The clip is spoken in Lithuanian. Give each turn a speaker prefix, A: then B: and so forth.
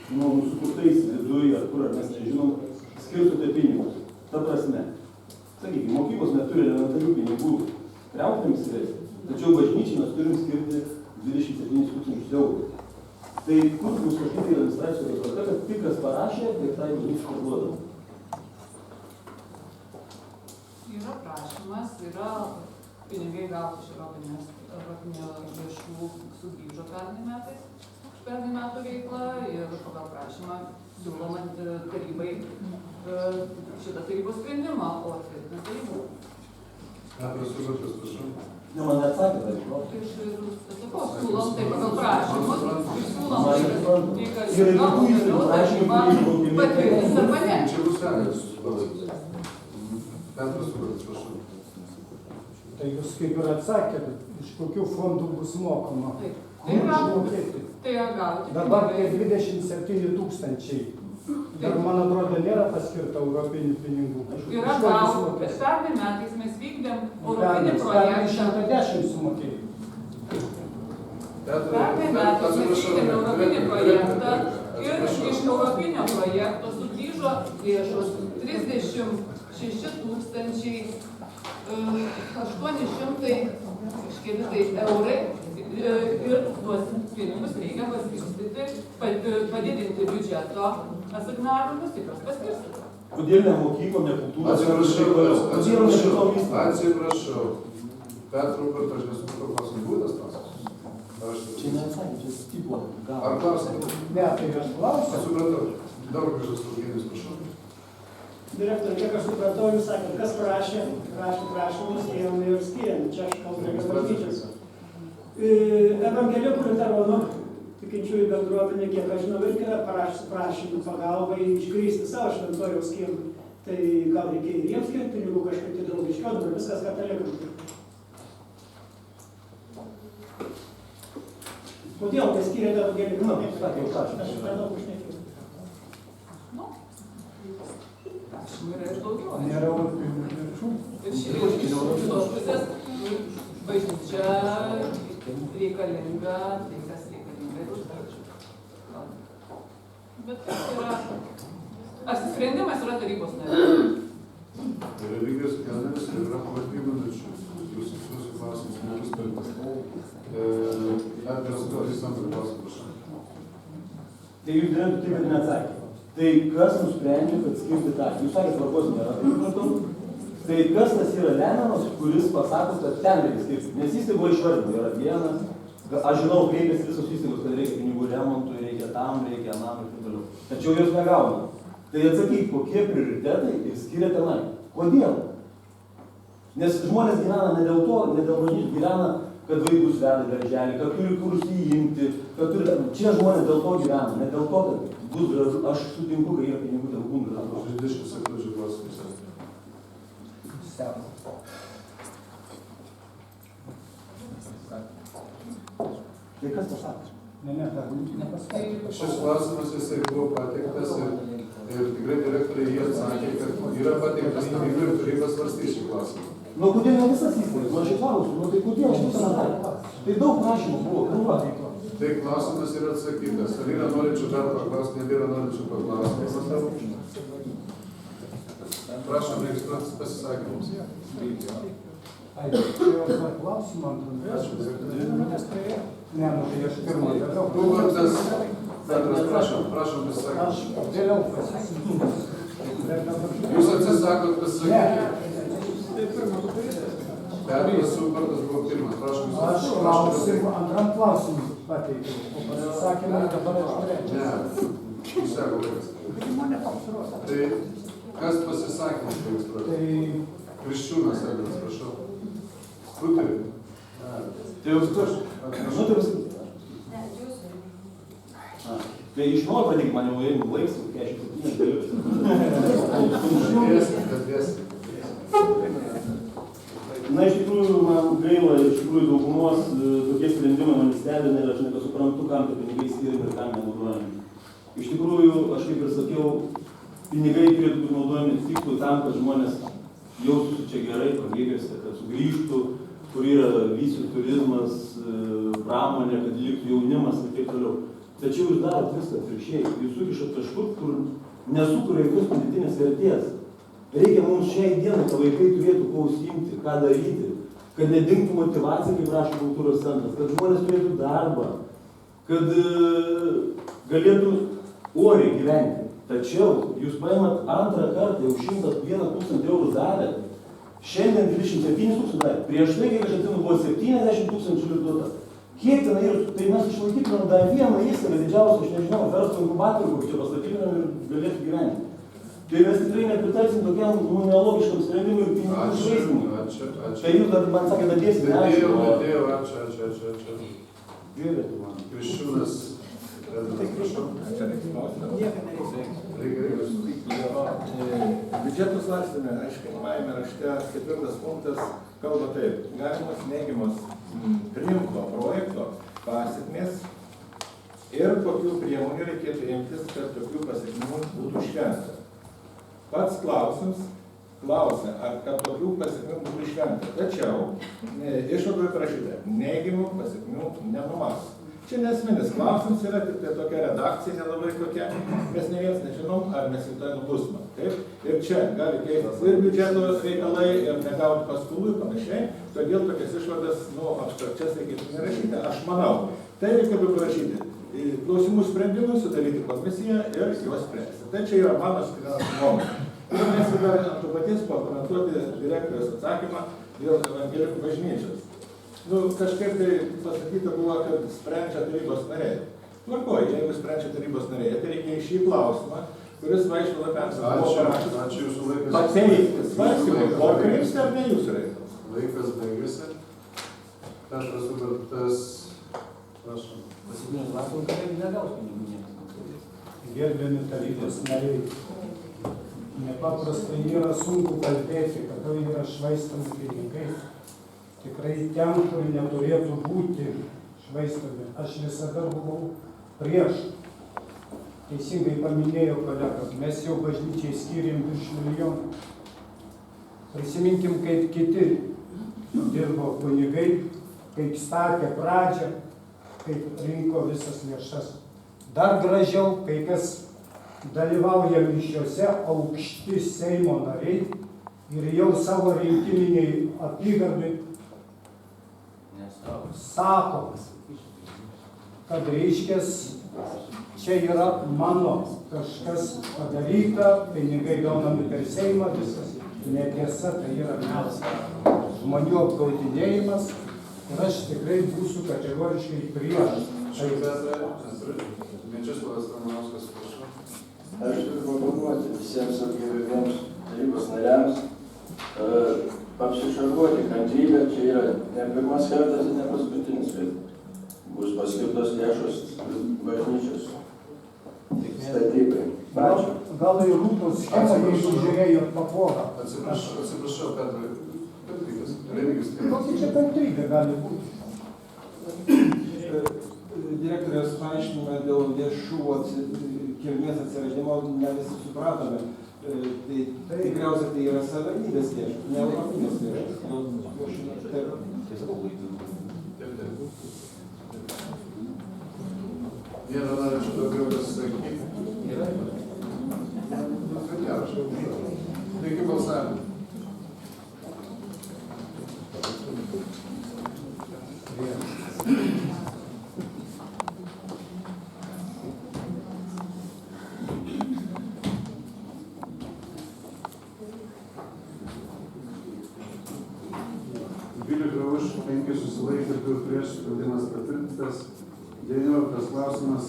A: sukurtais viduje, ar kur, ar mes nežinom, skirstote pinigus. Ta prasme, sakykime, mokyklos neturi elementarių pinigų remontams įvesti, tačiau bažnyčiai mes turim skirti 27 000 eurų. Tai kur bus kažkaip administracijos rezultate, kad tik kas parašė, tai tai bažnyčiai parduodama?
B: Yra prašymas, yra pinigai gauti iš europinio lėšų sugrįžo pernai metais, pernai metų veikla ir pagal prašymą siūloma tarybai šitą tarybos sprendimą, o tvirtina tarybų.
C: Petras Subačius, prašau.
A: Ne, man neatsakė, tai
B: Siūlom tai pagal prašymus ir siūlom patvirtins arba ne.
C: Čia bus sekas palaikys. Petras Subačius, prašau.
D: Tai jūs kaip ir atsakėt, iš kokių fondų bus mokama.
B: Tai gauti.
D: Dabar tai 27 000. Dar, man atrodo, nėra paskirta europinių pinigų.
B: Yra gauti. Pernai metais mes vykdėm europinį projektą.
D: 110 sumokėjai.
B: Pernai metais mes vykdėm europinį projektą ir iš europinio projekto sugrįžo lėšos 36 800 eurai ir tuos pinigus reikia paskirstyti, padidinti biudžeto asignavimus, tik jos paskirstyti.
A: Kodėl ne mokyklom, ne kultūros?
C: Atsiprašau. Petru, kad aš nesupratau klausimų būdas klausimas.
A: Čia neatsakė, čia tipo.
C: Ar klausimą?
D: Ne, tai aš klausiu.
C: Supratau. Dabar kažkas Eugenijus, prašau.
E: Direktorė, kiek aš supratau, jūs sakėt, kas prašė prašymus, ėjom ir skiriam. Čia aš kalbu apie bažnyčias. Evangelikų liuteronų tikinčiųjų bendruomenė, kiek aš žinau, irgi yra parašęs prašymų pagalbai iškristi savo šventoriaus kiemą. Tai gal reikia ir jiems skirti pinigų kažkaip tai draugiškiau, dabar viskas katalikų. Kodėl tai skiriate evangelikų? Aš per daug užnekėjau.
B: Prašymų yra ir daugiau.
D: Nėra europinių lėšų.
B: Ir iš kitos pusės bažnyčia reikalinga, tai kas reikalinga ir uždarčių. Bet kas yra, apsisprendimas yra tarybos narių.
C: Religijos kelneris yra pavardžių minučių. Jūsų klausimus nebus paliktas. Petras Subačius, antrą klausimą, prašau.
A: Tai jūs direktorių taip ir neatsakė. Tai kas nusprendžia, kad skirti tą? Jūs sakėt, tvarkos nėra, taip supratau. Tai kas tas yra lemiamas, kuris pasako, kad ten reikia skirti? Nes įstaigų išvardino, yra vienas. Aš žinau, kreipėsi visos įstaigos, kad reikia pinigų remontui, reikia tam, reikia anam ir taip toliau. Tačiau jos negauna. Tai atsakyk, kokie prioritetai ir skiria tenai. Kodėl? Nes žmonės gyvena ne dėl to, ne dėl bažnyčių, gyvena, kad vaikus veda darželį, kad turi kur įjimti, kad turi... Čia žmonės dėl to gyvena, ne dėl to, kad bus gražu. Aš sutinku, kad yra pinigų dėl būn gražu.
C: 60 sekundžių klausimus.
A: Tai kas pasako?
D: Ne, dar nepasakė.
C: Šis klausimas jisai buvo pateiktas ir tikrai direktoriai jie atsakė, kad yra pateiktas tarybų ir taryba svarstys šį klausimą.
A: Nu, kodėl ne visas įstaigas? Man šį klausimą, nu tai kodėl aš visą nedarė? Tai daug prašymų buvo, krūva.
C: Tai klausimas yra atsakytas. Ar yra norinčių dar paklausti, nebėra norinčių paklausti? Prašom registruotis pasisakymus.
D: Ai, čia jau dar klausimą antrą. Ne, nu tai aš pirmą darau.
C: Hubertas, Petras, prašom pasisakyti.
D: Aš vėliau pasisakysiu.
C: Jūs atsisakot pasisakyti?
E: Tai pirmą padaryti.
C: Petras Hubertas buvo pirmas. Prašom
D: Aš
C: pasisakyti.
D: klausimą antram klausimui pateikiau, o pasisakymą dabar aš turėčiau.
C: Ne, jūs sako laikas. Tai kas pasisakymus registruoti?
D: Tai
C: Kriščiūnas, prašau. Skuteri.
A: Tai jau tu aš. Nu, tai pasakyti. Tai iš naujo pradėk, man jau jeigu laiks, 47 galiu.
C: Kalbėsim.
A: Na, iš tikrųjų, man gaila, iš tikrųjų daugumos tokie sprendimai man stebina ir aš nebesuprantu, kam tie pinigai skiriami ir kam nenaudojami. Iš tikrųjų, aš kaip ir sakiau, pinigai turėtų būti naudojami tik tam, kad žmonės jaustųsi čia gerai, pagėgiuose, kad sugrįžtų, kur yra vystytų turizmas, pramonė, kad liktų jaunimas ir taip toliau. Tačiau jūs darot viską atvirkščiai. Jūs sukišat kažkur, kur nesukuria jokios pridėtinės vertės. Reikia mums šiai dienai, kad vaikai turėtų kuo užsiimti, ką daryti, kad nedingtų motyvacija, kaip rašo kultūros centras, kad žmonės turėtų darbą, kad galėtų oriai gyventi. Tačiau jūs paimat antrą kartą, jau 101 000 eurų davėt, šiandien 27 000 davėt, prieš tai, kiek aš atsimenu, buvo 70 000 liūdota. Kiek ten yra, tai mes išlaikytumėm dar vieną įstaigą didžiausią, aš nežinau, verslo inkubatorių, kur čia pastatytumėm ir galėtų gyventi. Tai mes tikrai nepritarsim tokiam nelogiškam sprendimui ir pinigų švaistymui. Tai jūs dar man sakė, dadėsite,
C: Dėjau, ačiū.
A: Žiūrėtų man.
C: Kriščiūnas, prašau.
F: Biudžeto svarstyme, aiškinamajame rašte 4 punktas kalba taip, galimos neigiamos priimto projekto pasiekmės ir kokių priemonių reikėtų imtis, kad tokių pasiekmių būtų išvengta. Pats klausimas klausia, ar kad tokių pasiekmių būtų išvengta. Tačiau išvadoje parašyta, neigiamų pasiekmių nenumato. Čia nesminis klausimas yra, tik tai tokia redakcija nelabai kokia, mes ne vienas nežinom, ar mes į tai nubusime. Ir čia gali keistis ir biudžeto reikalai, ir negauti paskolų ir panašiai, todėl tokias išvadas, abstrakčias reikėtų nerašyti. Aš manau, tai reikėtų parašyti. Klausimų sprendimui sudaryti komisiją ir juos spręsti. Tai čia yra mano nuomonė. Ir mes dar ant to paties pakomentuoti direktoriaus atsakymą dėl evangelikų bažnyčios. Kažkaip tai pasakyta buvo, kad sprendžia tarybos nariai. Tvarkoj, jeigu sprendžia tarybos nariai, tai reikia į šį klausimą, kuris Vaišvila Pemsas buvo parašęs.
C: Ačiū jūsų laikas.
F: Pateikti svarstymui, o kreipsi ar ne jūsų reikalas?
C: Laikas baigėsi. Petras Ubertas, prašom.
A: Pasikūnės vasaros, kad negaus pinigų niekas.
D: Gerbiami tarybos nariai, nepaprastai yra sunku kalbėti, kada yra švaistami pinigai. Tikrai ten, kur neturėtų būti švaistomi. Aš visada buvau prieš. Teisingai paminėjo kolegas, mes jau bažnyčiai skyrėm virš 1 milijonų. Prisiminkim, kaip kiti dirbo kunigai, kaip statė pradžią, kaip rinko visas lėšas. Dar gražiau, kai kas dalyvauja mišiuose, aukšti Seimo nariai ir jau savo rinkiminiai apygardai sako, kad reiškės, čia yra mano kažkas padaryta, pinigai gaunami per Seimą, viskas netiesa, tai yra melas žmonių apgaudinėjimas ir aš tikrai būsiu kategoriškai prieš.
C: Mečislavas Ramanauskas, prašau.
G: Aš turiu pagalvoti visiems gerbiamiems tarybos nariams, apsišarvuoti kantrybę, čia yra ne pirmas kartas ir ne paskutinis, kad bus paskirtos lėšos bažnyčios statybai. Ačiū.
D: Gal ir rūtos schemą, jeigu žiūrėjot paporą.
C: Atsiprašau, Petrai. Remigijus.
D: Kokia čia kantrybė gali būti?
H: Direktorės paaiškinimą dėl lėšų kilmės atsiradimo ne visi supratome. Tai tikriausiai tai yra savivaldybės lėšos, ne europinės lėšos.
C: Vieną norėčiau daugiau pasisakyti. Taigi balsavimą. Už 5 susilaikė, 2 prieš, sprendimas patvirtintas. 19 klausimas.